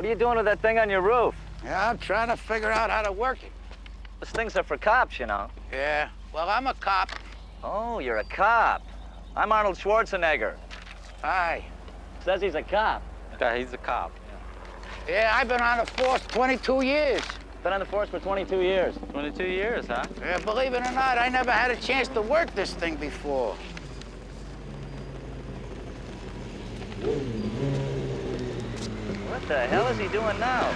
What are you doing with that thing on your roof? Yeah, I'm trying to figure out how to work it. Those things are for cops, you know. Yeah, well, I'm a cop. Oh, you're a cop. I'm Arnold Schwarzenegger. Hi. Says he's a cop. Yeah, he's a cop. Yeah, I've been on the force 22 years. Been on the force for 22 years. 22 years, huh? Yeah, believe it or not, I never had a chance to work this thing before. What the hell is he doing now?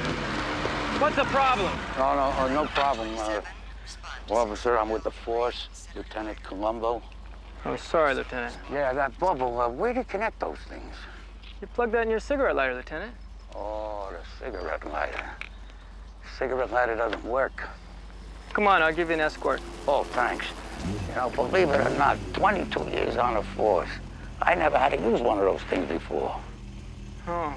What's the problem? No problem. Officer, I'm with the force, Lieutenant Columbo. Oh, sorry, Lieutenant. Yeah, that bubble, where do you connect those things? You plugged that in your cigarette lighter, Lieutenant. Oh, the cigarette lighter. Cigarette lighter doesn't work. Come on, I'll give you an escort. Oh, thanks. You know, believe it or not, 22 years on the force. I never had to use one of those things before. Oh.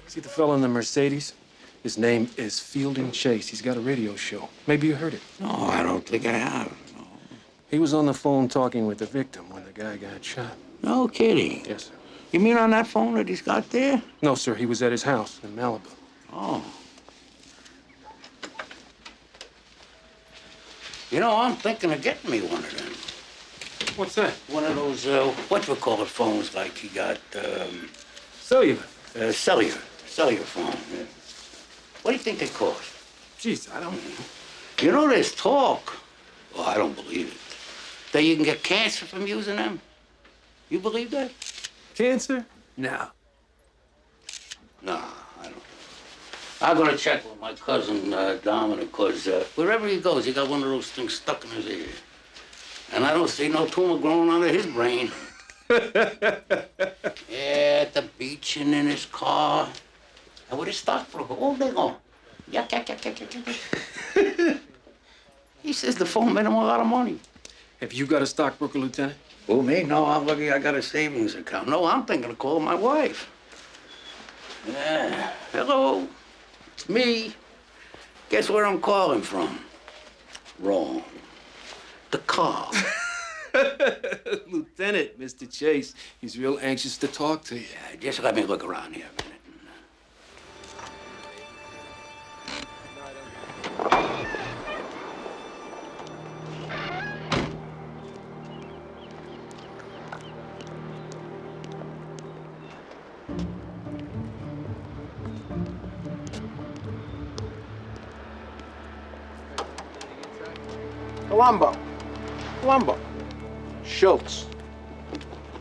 See the fellow in the Mercedes? His name is Fielding Chase. He's got a radio show. Maybe you heard it. No, I don't think I have. No. He was on the phone talking with the victim when the guy got shot. No kidding. Yes, sir. You mean on that phone that he's got there? No, sir. He was at his house in Malibu. Oh. You know, I'm thinking of getting me one of them. What's that? One of those, whatchamacallit phones like you got, Cellular. Cellular phone. Yeah. What do you think they cost? Jeez, I don't... You know, there's talk. Well, I don't believe it. That you can get cancer from using them. You believe that? Cancer? No. No, I don't. I'm gonna check with my cousin, Dominic, because wherever he goes, he got one of those things stuck in his ear. And I don't see no tumor growing out of his brain. Yeah, at the beach and in his car. And with his stockbroker all day long. Yak. He says the phone made him a lot of money. Have you got a stockbroker, Lieutenant? Who, me? No, I'm lucky I got a savings account. No, I'm thinking of calling my wife. Yeah. Hello. It's me. Guess where I'm calling from? Wrong. The car. Lieutenant, Mr. Chase. He's real anxious to talk to you. Yeah, just let me look around here a minute. Columbo. Schultz.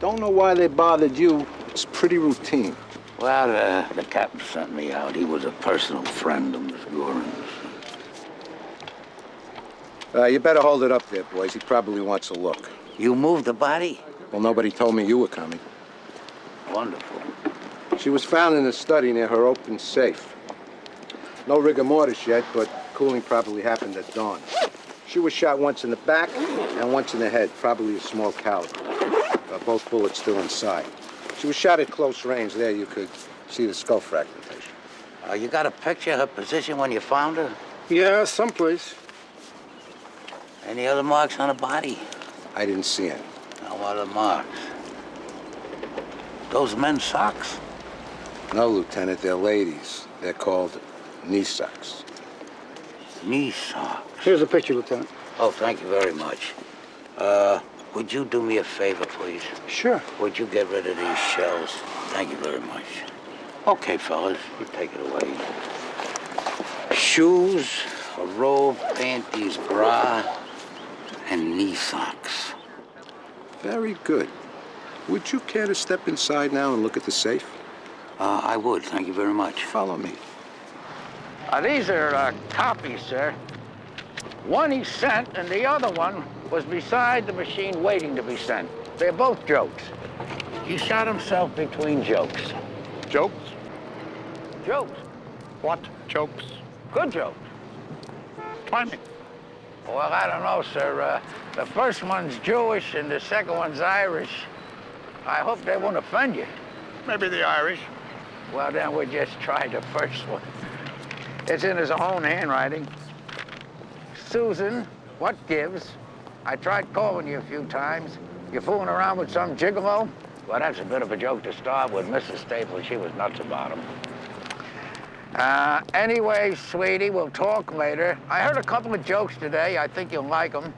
Don't know why they bothered you. It's pretty routine. Well, the captain sent me out. He was a personal friend of Miss Gorin's. You better hold it up there, boys. He probably wants a look. You moved the body? Well, nobody told me you were coming. Wonderful. She was found in a study near her open safe. No rigor mortis yet, but cooling probably happened at dawn. She was shot once in the back and once in the head, probably a small caliber. Both bullets still inside. She was shot at close range. There you could see the skull fragmentation. You got a picture of her position when you found her? Yeah, someplace. Any other marks on the body? I didn't see any. Now, what are the marks? Those men's socks? No, Lieutenant, they're ladies. They're called knee socks. Knee socks. Here's a picture, Lieutenant. Oh, thank you very much. Would you do me a favor, please? Sure. Would you get rid of these shells? Thank you very much. Okay, fellas, you take it away. Shoes, a robe, panties, bra, and knee socks. Very good. Would you care to step inside now and look at the safe? I would, thank you very much. Follow me. These are copies, sir. One he sent, and the other one was beside the machine waiting to be sent. They're both jokes. He shot himself between jokes. Jokes? Jokes. What jokes? Good jokes. Timing. Well, I don't know, sir. The first one's Jewish and the second one's Irish. I hope they won't offend you. Maybe the Irish. Well, then we'll just try the first one. It's in his own handwriting. Susan, what gives? I tried calling you a few times. You fooling around with some gigolo? Well, that's a bit of a joke to start with. Mrs. Staples, she was nuts about him. Anyway, sweetie, we'll talk later. I heard a couple of jokes today. I think you'll like them.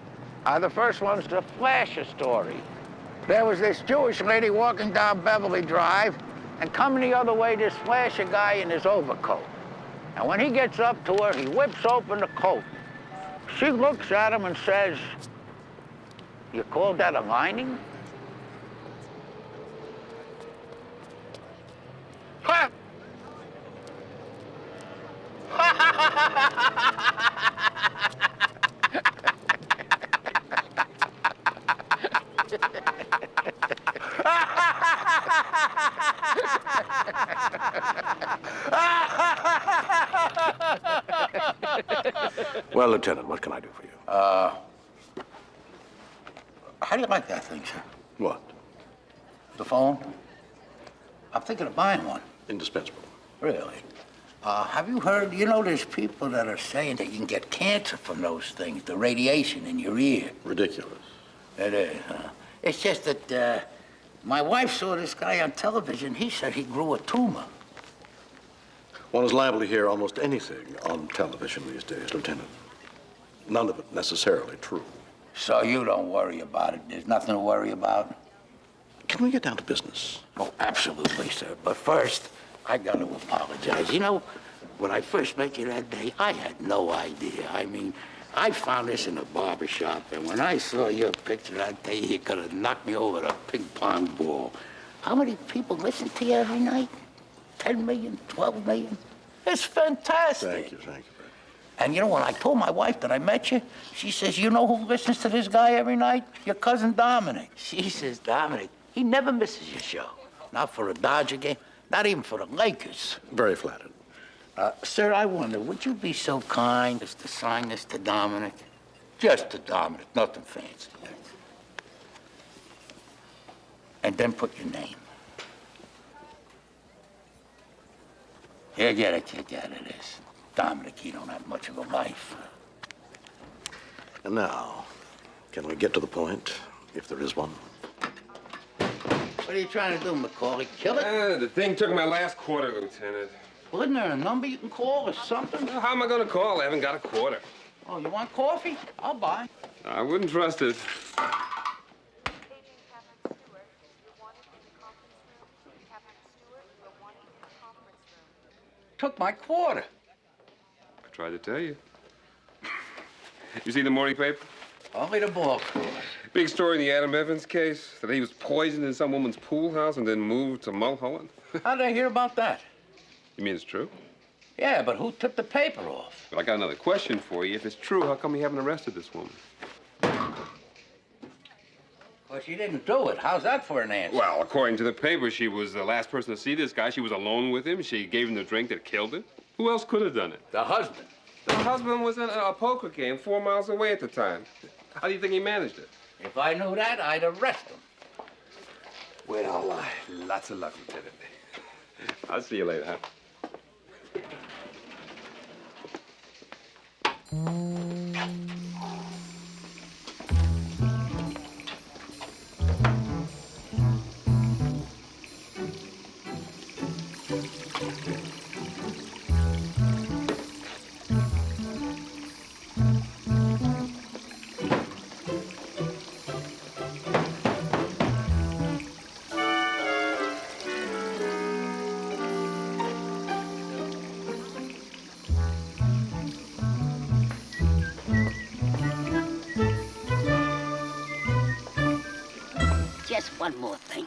The first one's the Flasher story. There was this Jewish lady walking down Beverly Drive, and coming the other way, this Flasher guy in his overcoat. And when he gets up to her, he whips open the coat. She looks at him and says, "You call that a lining?" Ha! Well, Lieutenant, what can I do for you? How do you like that thing, sir? What? The phone? I'm thinking of buying one. Indispensable. Really? Have you heard, there's people that are saying that you can get cancer from those things, the radiation in your ear. Ridiculous. It is, huh? It's just that my wife saw this guy on television. He said he grew a tumor. One is liable to hear almost anything on television these days, Lieutenant. None of it necessarily true. So you don't worry about it. There's nothing to worry about? Can we get down to business? Oh, absolutely, sir. But first, I got to apologize. When I first met you that day, I had no idea. I mean, I found this in a barber shop, and when I saw your picture that day, you could have knocked me over a ping pong ball. How many people listen to you every night? 10 million, 12 million? It's fantastic. Thank you, thank you. And when I told my wife that I met you, she says, "You know who listens to this guy every night? Your cousin Dominic." She says, "Dominic, he never misses your show. Not for a Dodger game, not even for the Lakers." Very flattered. Sir, I wonder, would you be so kind as to sign this to Dominic? Just to Dominic, nothing fancy. And then put your name. Here, get it, it is. Dominic, you don't have much of a life. And now, can we get to the point, if there is one? What are you trying to do, McCauley? Kill it? The thing took my last quarter, Lieutenant. Well, isn't there a number you can call or something? How am I going to call? I haven't got a quarter. Oh, you want coffee? I'll buy. I wouldn't trust it. Took my quarter. I tried to tell you. You see the morning paper? Only the ball court. Big story in the Adam Evans case, that he was poisoned in some woman's pool house and then moved to Mulholland. How did I hear about that? You mean it's true? Yeah, but who took the paper off? But I got another question for you. If it's true, how come you haven't arrested this woman? Well, she didn't do it. How's that for an answer? Well, according to the paper, she was the last person to see this guy. She was alone with him. She gave him the drink that killed him. Who else could have done it? The husband. The husband was at a poker game 4 miles away at the time. How do you think he managed it? If I knew that, I'd arrest him. Well, lots of luck, Lieutenant. I'll see you later, huh? Just one more thing.